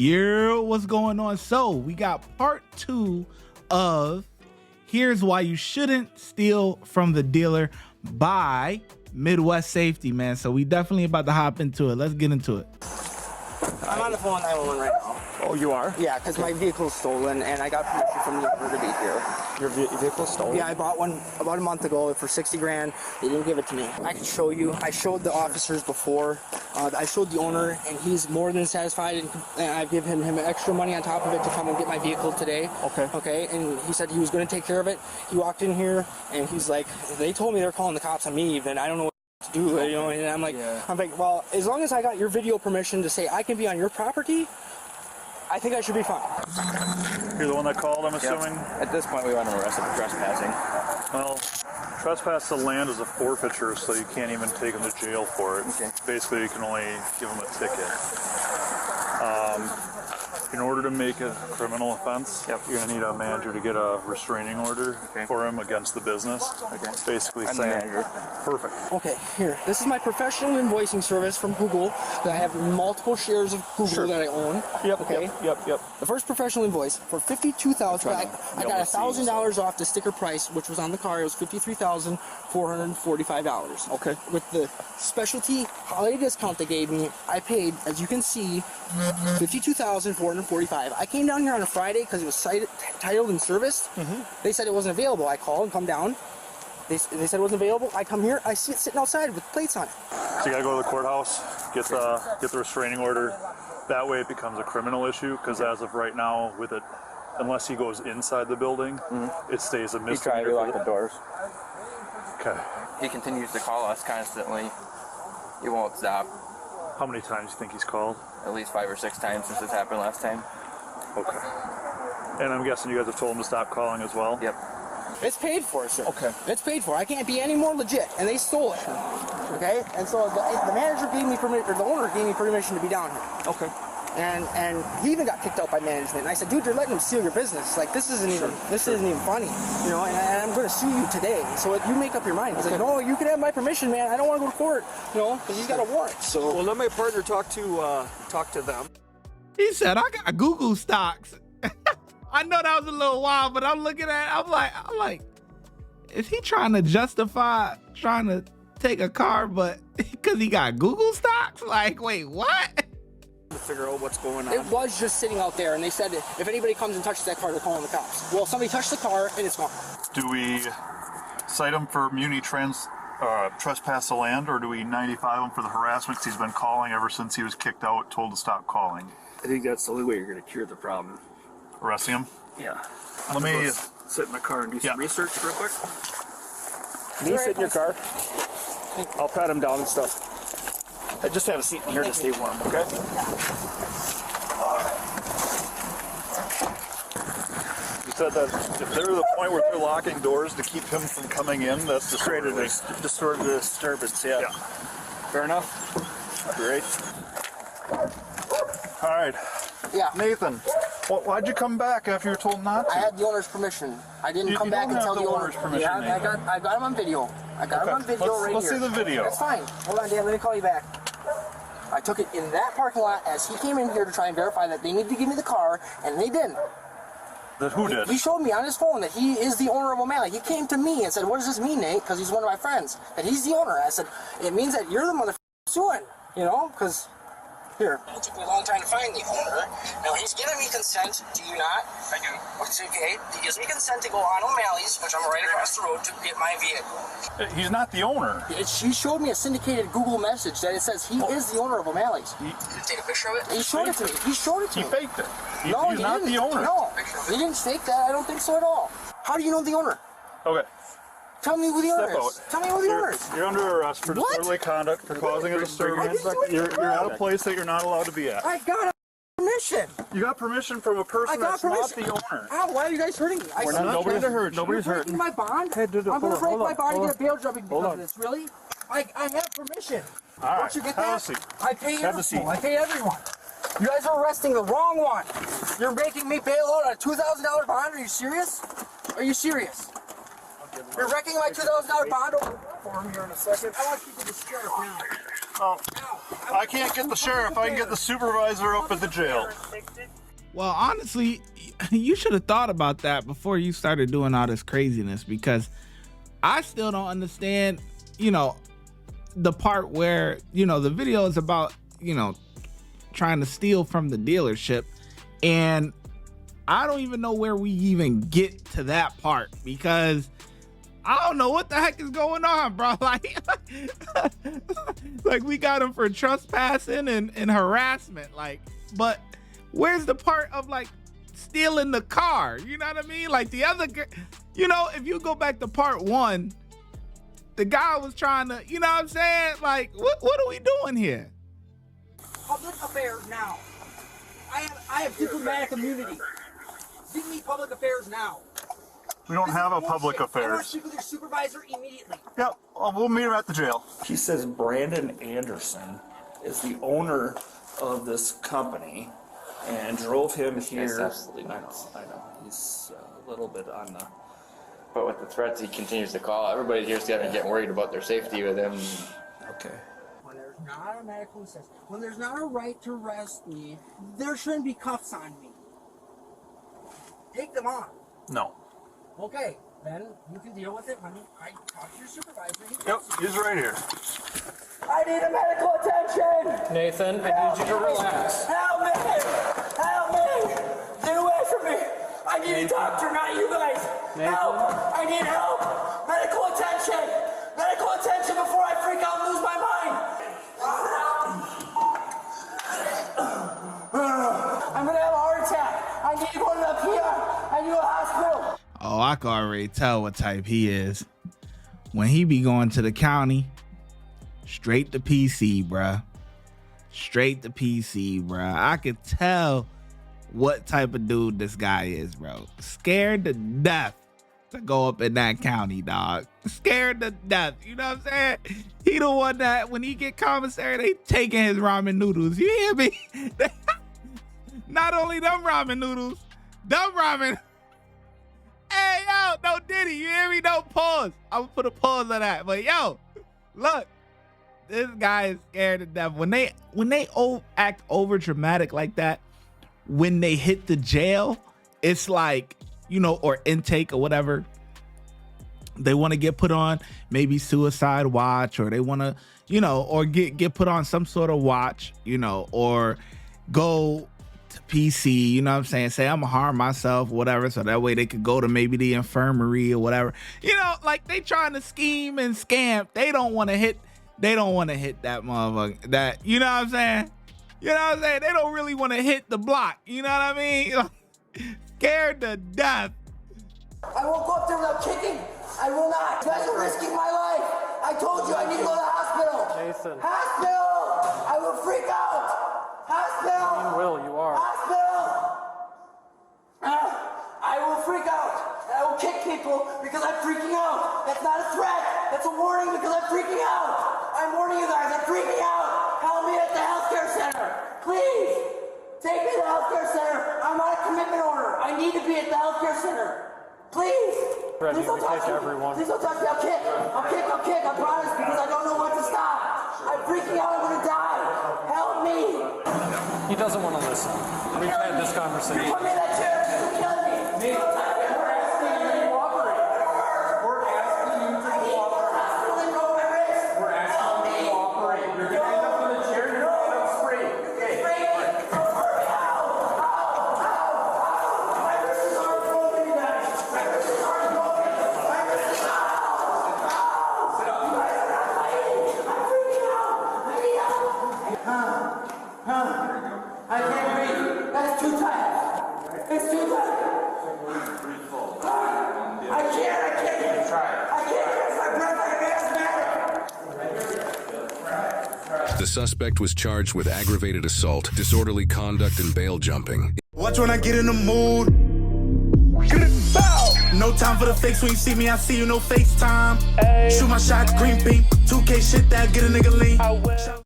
Yeah, what's going on? So we got part 2 of Here's Why You Shouldn't Steal from the Dealer by Midwest Safety, man. So we definitely about to hop into it. Let's get into it. I'm on the phone with 911 right now. Oh, you are? Yeah, because my vehicle's stolen, and I got permission from the owner to be here. Your vehicle's stolen? Yeah, I bought one about a month ago for 60 grand. They didn't give it to me. I can show you. I showed the officers before. I showed the owner, and he's more than satisfied, and I've given him extra money on top of it to come and get my vehicle today. Okay. Okay, and he said he was going to take care of it. He walked in here, and he's like, they told me they're calling the cops on me, even. I don't know to do, you know, and I'm like, well, as long as I got your video permission to say I can be on your property, I think I should be fine. You're the one that called, I'm assuming? Yep. At this point, we want him arrested for trespassing. Well, trespass to land is a forfeiture, so you can't even take him to jail for it. Okay. Basically, you can only give him a ticket. In order to make a criminal offense, you're going to need a manager to get a restraining order for him against the business. Okay. Basically I'm the saying, manager. perfect. Okay, here. This is my professional invoicing service from Google. That I have multiple shares of Google that I own. Yep, okay. Yep. The first professional invoice for $52,000. I got $1,000 off the sticker price, which was on the car. It was $53,445. Okay. With the specialty holiday discount they gave me, I paid, as you can see, $52,445. I came down here on a Friday because it was titled and serviced. They said it wasn't available. I called and come down. They said it wasn't available. I come here. I see it sitting outside with plates on it. So you gotta go to the courthouse, get the restraining order. That way it becomes a criminal issue, because as of right now, with it, unless he goes inside the building, it stays a He misdemeanor. tried to lock the doors. Okay. He continues to call us constantly. He won't stop. How many times do you think he's called? At least 5 or 6 times since this happened last time. Okay. And I'm guessing you guys have told him to stop calling as well? Yep. It's paid for, sir. Okay. It's paid for. I can't be any more legit, and they stole it. Okay. And so the manager gave me permission, or the owner gave me permission to be down here. Okay. And he even got kicked out by management. And I said, dude, you're letting them steal your business. Like, this isn't even funny, you know. And I'm going to sue you today. So you make up your mind. He's like, no, you can have my permission, man. I don't want to go to court, you know, because he's got a warrant. So Well, let my partner talk to them. He said, I got Google stocks. I know that was a little wild, but I'm looking at it, I'm like, is he trying to justify trying to take a car, but because he got Google stocks? Like, wait, what? To figure out what's going on. it was just sitting out there, and they said if anybody comes and touches that car, they're calling the cops. Well, somebody touched the car, and it's gone. Do we cite him for trespass to land, or do we 95 him for the harassment? Because he's been calling ever since he was kicked out, told to stop calling. I think that's the only way you're going to cure the problem. Arresting him? Yeah. Let me... Sit in the car and do some research real quick. Can you sit in your car? I'll pat him down and stuff. I just have a seat in here to stay warm, okay? You said that if they're to the point where they're locking doors to keep him from coming in, that's Created a disturbance, yeah. Fair enough? Great. All right. Yeah. Nathan, why'd you come back after you were told not to? I had the owner's permission. I didn't come back don't and tell have the the owner. owner's permission, Yeah, I got him on video. I got him on video right let's here. see the video. That's fine. Hold on, Dan. Let me call you back. I took it in that parking lot as he came in here to try and verify that they needed to give me the car, and they didn't. That who did? He showed me on his phone that he is the owner of O'Malley. He came to me and said, "What does this mean, Nate?" Because he's one of my friends. That he's the owner. I said, "It means that you're the motherfucker suing." You know, because here. It took me a long time to find the owner. Now he's giving me consent. Do you not? I do. It's okay. He gives me consent to go on O'Malley's, which I'm right across the road, to get my vehicle. He's not the owner. He showed me a syndicated Google message that it says he is the owner of O'Malley's. He take a picture of it? He showed it to me. He showed it to He me. faked it. No, he's he not didn't. the owner. No, he didn't fake that. I don't think so at all. How do you know the owner? Okay. Tell me who the owner Step is. out. Tell me who the owner is. You're under arrest for disorderly conduct, for causing a disturbance. You're at a place that you're not allowed to be at. I got permission. You got permission from a person that's not the owner. Ow, why are you guys hurting me? Nobody's hurt. Nobody's hurting. My bond? Hey, dude, I'm going to break my bond and get a bail jumping because on. of this. Really? I have permission. All right. Don't you get Have that? a seat. I pay Have a seat. everyone. I pay everyone. You guys are arresting the wrong one. You're making me bail out on a $2,000 bond. Are you serious? Are you serious? You're wrecking my $2,000 bond over for me here in a second. I want people to scare now. Oh, Ow. I can't get the sheriff. I can get the supervisor up at the jail. Well, honestly, you should have thought about that before you started doing all this craziness, because I still don't understand, you know, the part where, you know, the video is about, you know, trying to steal from the dealership. And I don't even know where we even get to that part, because I don't know what the heck is going on, bro. Like we got him for trespassing and harassment. Like, but where's the part of like stealing the car? You know what I mean? Like the other, you know, if you go back to part 1, the guy was trying to, you know what I'm saying? Like, what are we doing here? Public affairs now. I have diplomatic immunity. Give me public affairs now. We don't have a public I want to affairs. speak with your supervisor immediately. Yep, we'll meet him at the jail. He says Brandon Anderson is the owner of this company and drove him here. That's absolutely nuts. I know. He's a little bit on the... But with the threats he continues to call, everybody here's getting worried about their safety with him. Okay. When there's not a medical necessity, when there's not a right to arrest me, there shouldn't be cuffs on me. Take them on. No. Okay, then you can deal with it when I talk to your supervisor. Yep, he's right here. I need a medical attention! Nathan, I need you to relax. Help me! Help me! Get away from me! I need a doctor, not you guys! Help! I need help! Medical attention! Medical attention before I freak out and lose my mind! I'm gonna have a heart attack! I need to go to the PR! I need a hospital! Oh, I can already tell what type he is. When he be going to the county, straight to PC, bruh. Straight to PC, bruh. I could tell what type of dude this guy is, bro. Scared to death to go up in that county, dog. Scared to death. You know what I'm saying? He the one that when he get commissary, they taking his ramen noodles. You hear me? Not only them ramen noodles, them ramen. Hey, yo, no Diddy, you hear me? No pause. I'm gonna put a pause on that. But yo, look, this guy is scared to death. When they act over dramatic like that, when they hit the jail, it's like, you know, or intake or whatever, they want to get put on maybe suicide watch, or they want to, you know, or get put on some sort of watch, you know, or go to PC, you know what I'm saying? Say I'm gonna harm myself, whatever, so that way they could go to maybe the infirmary or whatever. You know, like they trying to scheme and scam. They don't want to hit that motherfucker. That, you know what I'm saying? You know what I'm saying? They don't really want to hit the block. You know what I mean? Scared to death. I won't go up there without kicking. I will not. You guys are risking my life. I told you I need to go to the hospital. Jason. Hospital! I will freak out. Hospital! You will, you are. Hospital! I will freak out. I will kick people because I'm freaking out. That's not a threat. That's a warning because I'm freaking out. I'm warning you guys. I'm freaking out. Help me at the healthcare center. Please. Take me to the healthcare center. I'm on a commitment order. I need to be at the healthcare center. Please. Reggie, Please don't we touch take me. everyone. Please don't touch me. I'll kick. I'll kick. I'll kick. I promise, because I don't know when to stop. I'm freaking out. I'm going to die. Help me. He doesn't want to listen. We've had this conversation. Put me in that chair. You're killing me. Don't touch me. We're asking you to cooperate. We're asking you to cooperate. We're asking you to cooperate. You're going to end up in the chair. You're going to end up spraying. Okay. My wrists aren't broken, you guys. My wrists aren't broken. My wrists are out. Sit up. You guys are not fighting. I'm freaking out. I need help. I can't breathe. That's too tight. It's too tight. I can't. I can't catch my breath. I'm asthmatic. The suspect was charged with aggravated assault, disorderly conduct, and bail jumping. Watch when I get in the mood. No time for the fakes. When you see me, I see you, no FaceTime. Shoot my shot, green beam. 2K shit that get a nigga lean.